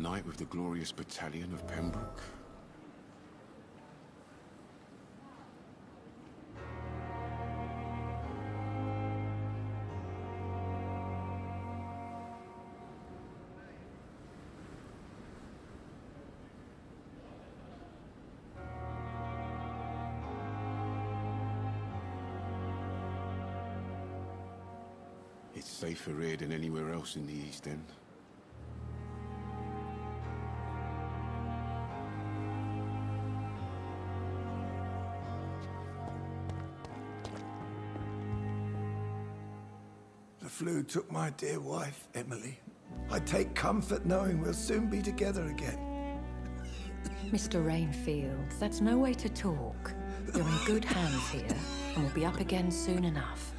night with the glorious battalion of Pembroke? It's safer here than anywhere else in the East End. The flu took my dear wife, Emily. I take comfort knowing we'll soon be together again. Mr. Rainfield, that's no way to talk. You're in good hands here, and we'll be up again soon enough.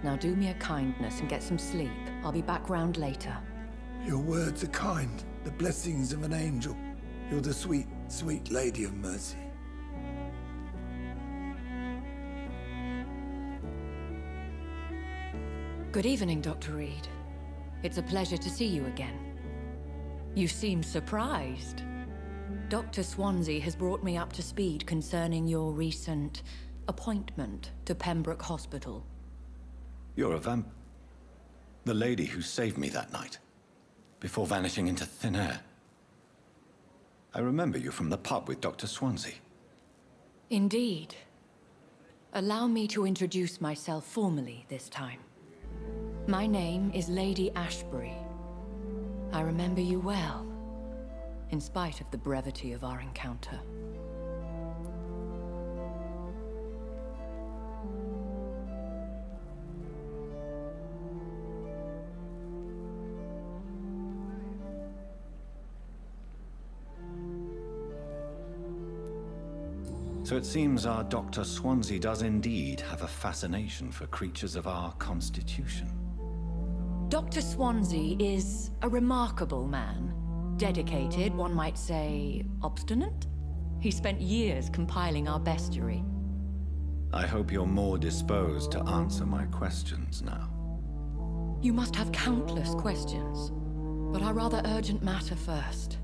Now do me a kindness and get some sleep. I'll be back round later. Your words are kind, the blessings of an angel. You're the sweet, sweet Lady of Mercy. Good evening, Dr. Reed. It's a pleasure to see you again. You seem surprised. Dr. Swansea has brought me up to speed concerning your recent appointment to Pembroke Hospital. You're a the lady who saved me that night, before vanishing into thin air. I remember you from the pub with Dr. Swansea. Indeed. Allow me to introduce myself formally this time. My name is Lady Ashbury. I remember you well, in spite of the brevity of our encounter. So it seems our Dr. Swansea does indeed have a fascination for creatures of our constitution. Dr. Swansea is a remarkable man. Dedicated, one might say, obstinate? He spent years compiling our bestiary. I hope you're more disposed to answer my questions now. You must have countless questions, but our rather urgent matter first.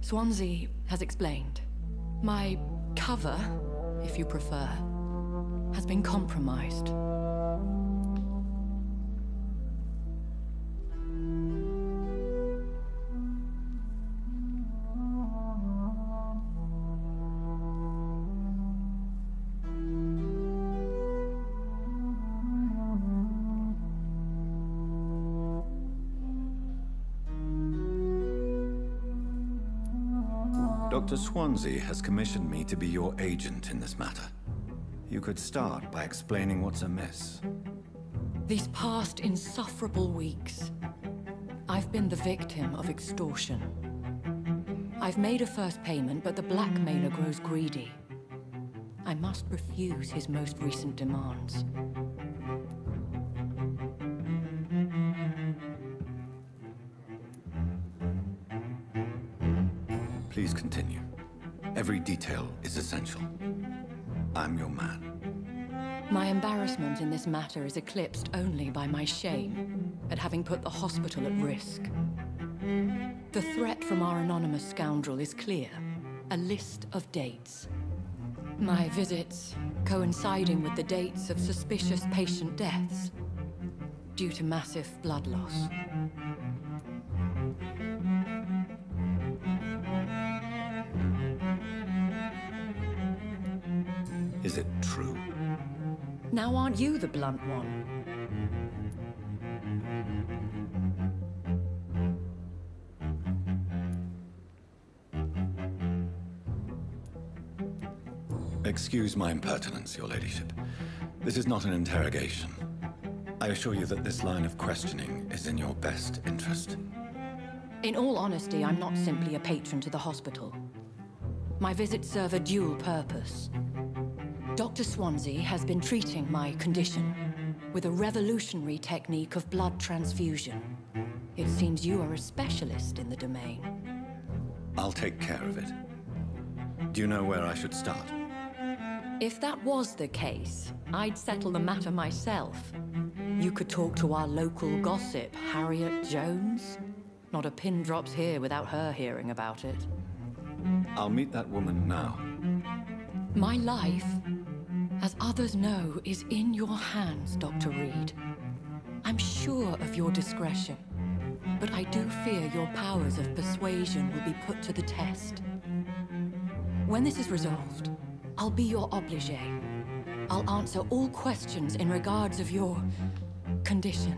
Swansea has explained. My cover, if you prefer, has been compromised. Dr. Swansea has commissioned me to be your agent in this matter. You could start by explaining what's amiss. These past insufferable weeks, I've been the victim of extortion. I've made a first payment, but the blackmailer grows greedy. I must refuse his most recent demands. Please continue. Every detail is essential. I'm your man. My embarrassment in this matter is eclipsed only by my shame at having put the hospital at risk. The threat from our anonymous scoundrel is clear. A list of dates. My visits coinciding with the dates of suspicious patient deaths due to massive blood loss. Is it true? Now aren't you the blunt one? Excuse my impertinence, your ladyship. This is not an interrogation. I assure you that this line of questioning is in your best interest. In all honesty, I'm not simply a patron to the hospital. My visits serve a dual purpose. Dr. Swansea has been treating my condition with a revolutionary technique of blood transfusion. It seems you are a specialist in the domain. I'll take care of it. Do you know where I should start? If that was the case, I'd settle the matter myself. You could talk to our local gossip, Harriet Jones. Not a pin drops here without her hearing about it. I'll meet that woman now. My life, as others know, is in your hands, Dr. Reed. I'm sure of your discretion, but I do fear your powers of persuasion will be put to the test. When this is resolved, I'll be your obligé. I'll answer all questions in regards of your condition.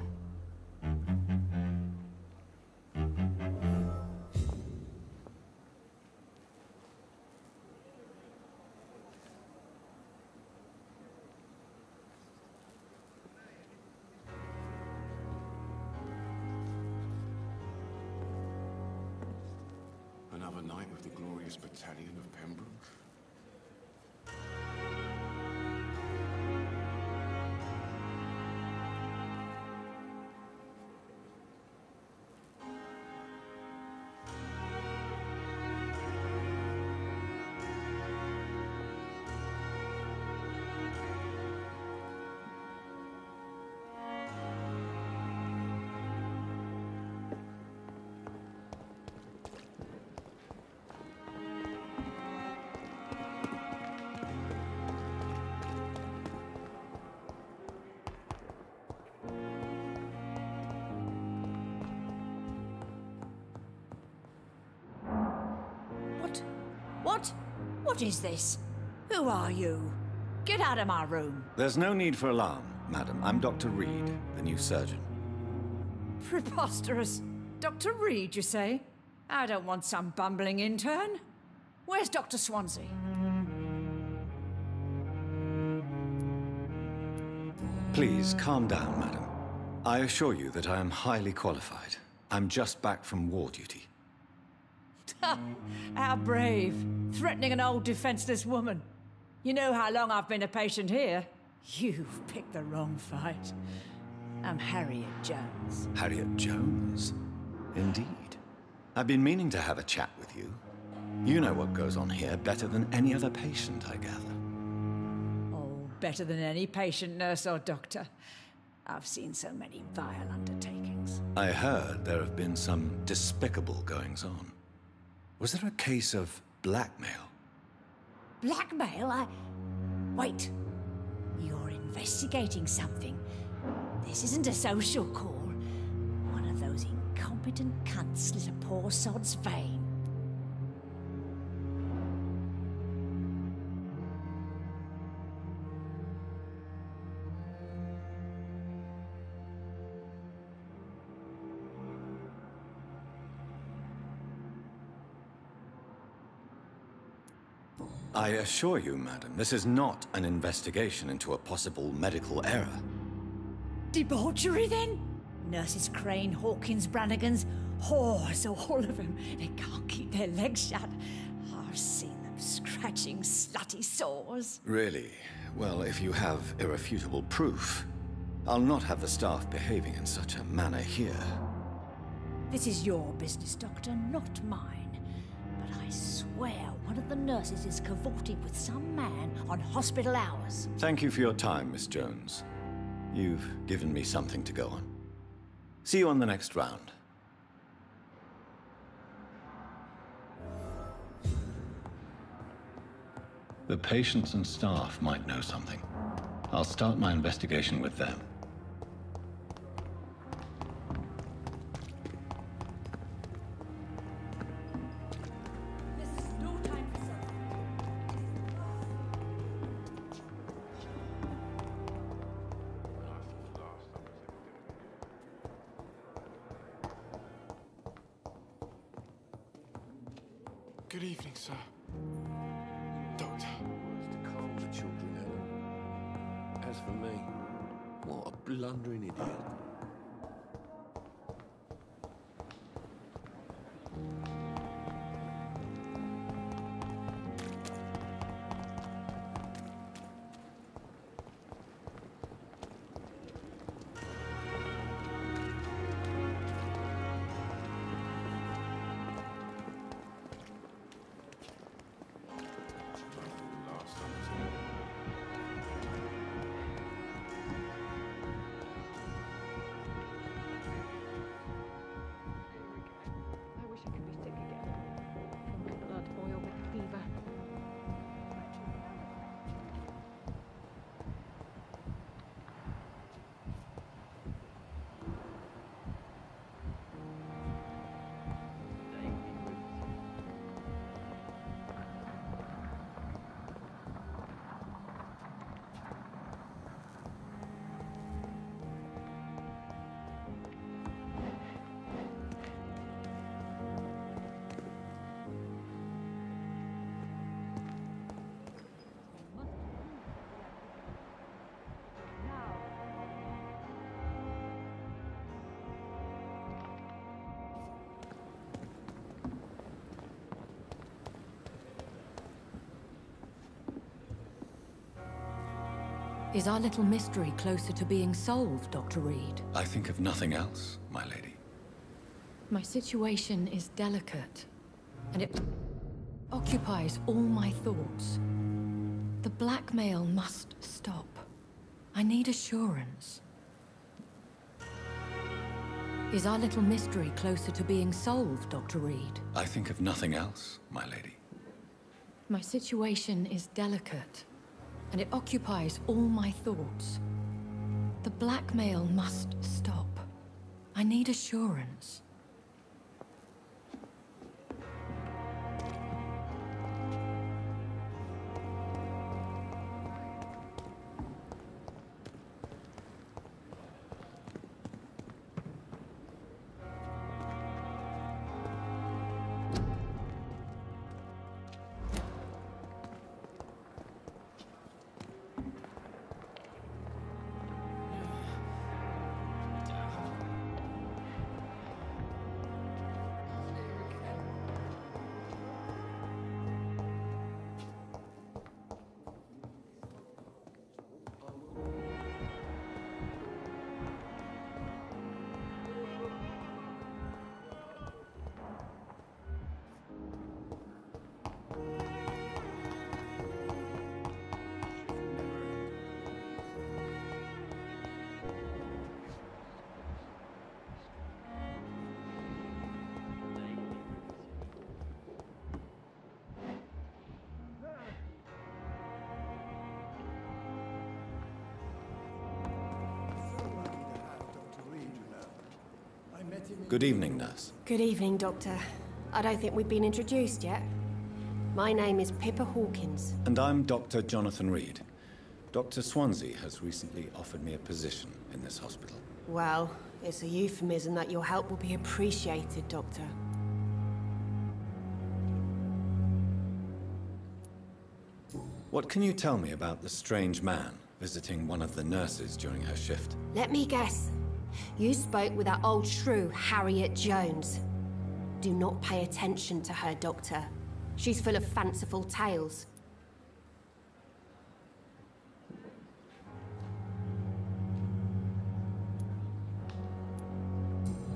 Another night with the glorious battalion of Pembroke. What is this? Who are you? Get out of my room. There's no need for alarm, madam. I'm Dr. Reed, the new surgeon. Preposterous. Dr. Reed, you say? I don't want some bumbling intern. Where's Dr. Swansea? Please, calm down, madam. I assure you that I am highly qualified. I'm just back from war duty. How brave. Threatening an old defenseless woman. You know how long I've been a patient here? You've picked the wrong fight. I'm Harriet Jones. Harriet Jones? Indeed. I've been meaning to have a chat with you. You know what goes on here better than any other patient, I gather. Oh, better than any patient, nurse or doctor. I've seen so many vile undertakings. I heard there have been some despicable goings-on. Was there a case of blackmail? Blackmail? Wait. You're investigating something. This isn't a social call. One of those incompetent cunts slit a poor sod's vein. I assure you, madam, this is not an investigation into a possible medical error. Debauchery, then? Nurses Crane, Hawkins, Brannigans, whores, all of them. They can't keep their legs shut. I've seen them scratching slutty sores. Really? Well, if you have irrefutable proof, I'll not have the staff behaving in such a manner here. This is your business, Doctor, not mine. But I swear one of the nurses is cavorting with some man on hospital hours. Thank you for your time, Miss Jones. You've given me something to go on. See you on the next round. The patients and staff might know something. I'll start my investigation with them. Good evening, sir. Doctor. To calm the children, Helen. As for me, what a blundering idiot. Is our little mystery closer to being solved, Dr. Reed? I think of nothing else, my lady. My situation is delicate, and it occupies all my thoughts. The blackmail must stop. I need assurance. Is our little mystery closer to being solved, Dr. Reed? I think of nothing else, my lady. My situation is delicate, and it occupies all my thoughts. The blackmail must stop. I need assurance. Good evening, nurse. Good evening, Doctor. I don't think we've been introduced yet. My name is Pippa Hawkins. And I'm Dr. Jonathan Reed. Dr. Swansea has recently offered me a position in this hospital. Well, it's a euphemism that your help will be appreciated, Doctor. What can you tell me about the strange man visiting one of the nurses during her shift? Let me guess. You spoke with that old shrew, Harriet Jones. Do not pay attention to her, Doctor. She's full of fanciful tales.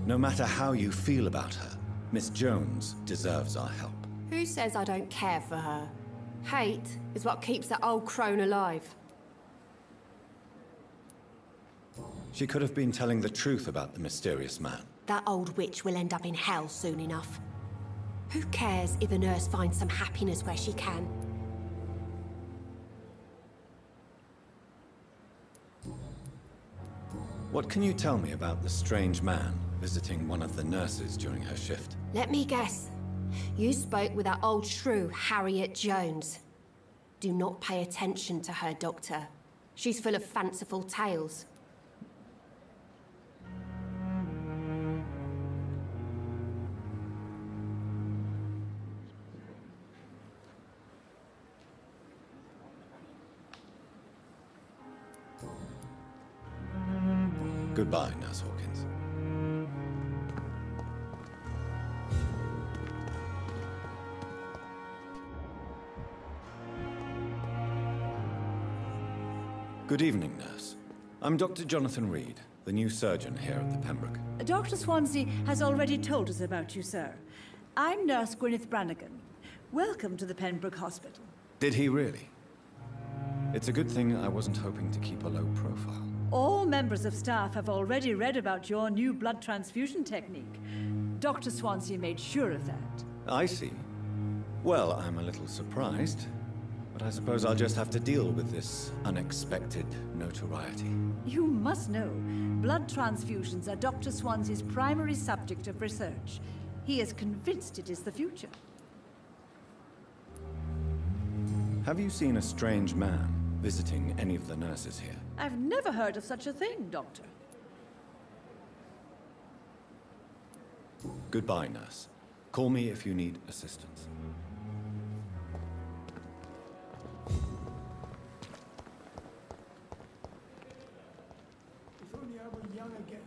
No matter how you feel about her, Miss Jones deserves our help. Who says I don't care for her? Hate is what keeps that old crone alive. She could have been telling the truth about the mysterious man. That old witch will end up in hell soon enough. Who cares if a nurse finds some happiness where she can? What can you tell me about the strange man visiting one of the nurses during her shift? Let me guess. You spoke with that old shrew, Harriet Jones. Do not pay attention to her, Doctor. She's full of fanciful tales. Goodbye, Nurse Hawkins. Good evening, nurse. I'm Dr. Jonathan Reed, the new surgeon here at the Pembroke. Dr. Swansea has already told us about you, sir. I'm Nurse Gwyneth Brannigan. Welcome to the Pembroke Hospital. Did he really? It's a good thing I wasn't hoping to keep a low profile. All members of staff have already read about your new blood transfusion technique. Dr. Swansea made sure of that. I see. Well, I'm a little surprised, but I suppose I'll just have to deal with this unexpected notoriety. You must know, blood transfusions are Dr. Swansea's primary subject of research. He is convinced it is the future. Have you seen a strange man visiting any of the nurses here? I've never heard of such a thing, Doctor. Goodbye, nurse. Call me if you need assistance. If only I were young again.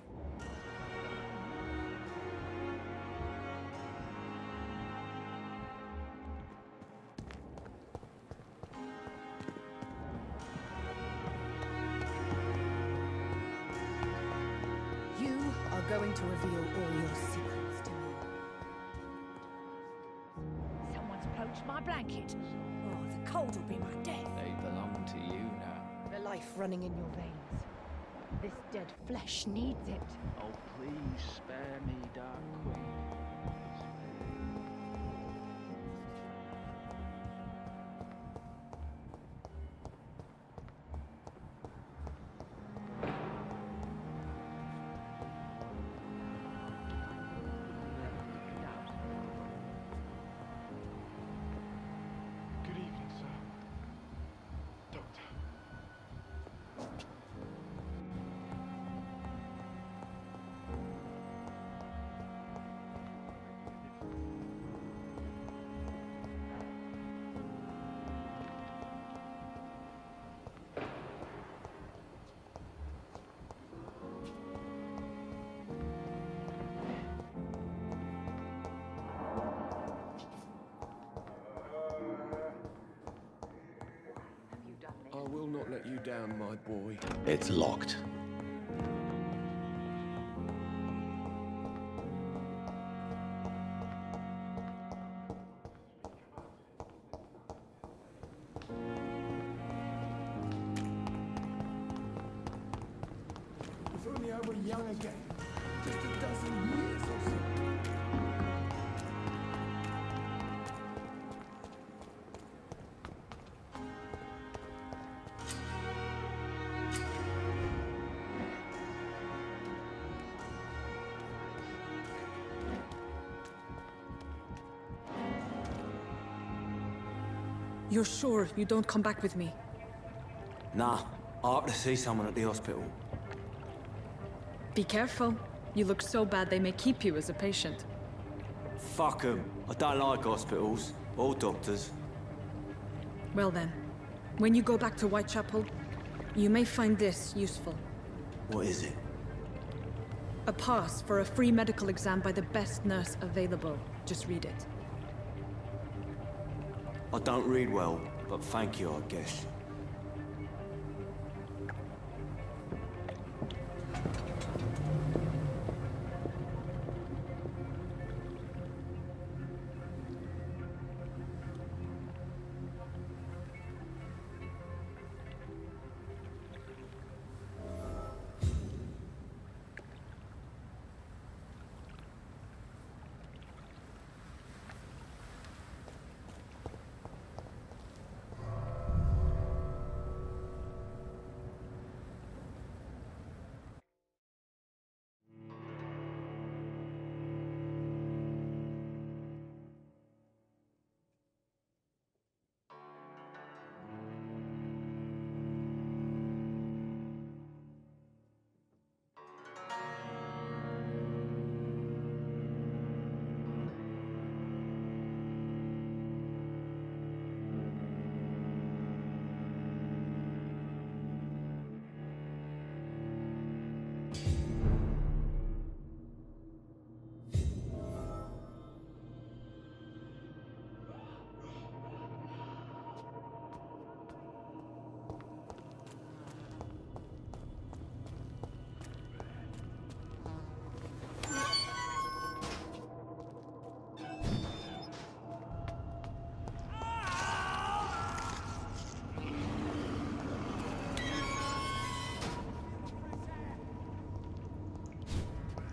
to reveal all your secrets to me. Someone's poached my blanket. Oh, the cold will be my death. They belong to you now. The life running in your veins. This dead flesh needs it. Oh, please spare me, Dark Queen. Good evening, sir. Doctor. I will not let you down, my boy. It's locked. If only I were young again. Just a dozen years or so. You're sure you don't come back with me? Nah, I have to see someone at the hospital. Be careful. You look so bad they may keep you as a patient. Fuck 'em. I don't like hospitals or doctors. Well then, when you go back to Whitechapel, you may find this useful. What is it? A pass for a free medical exam by the best nurse available. Just read it. I don't read well, but thank you, I guess.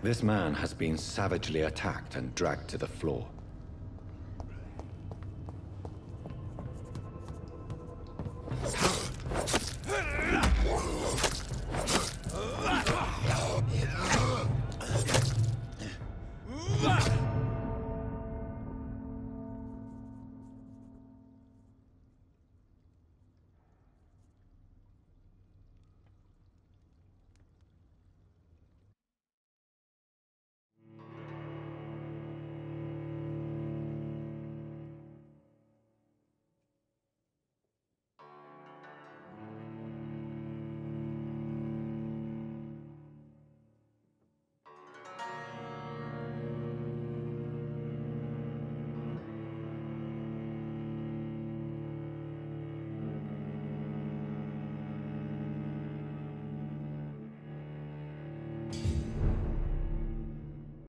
This man has been savagely attacked and dragged to the floor.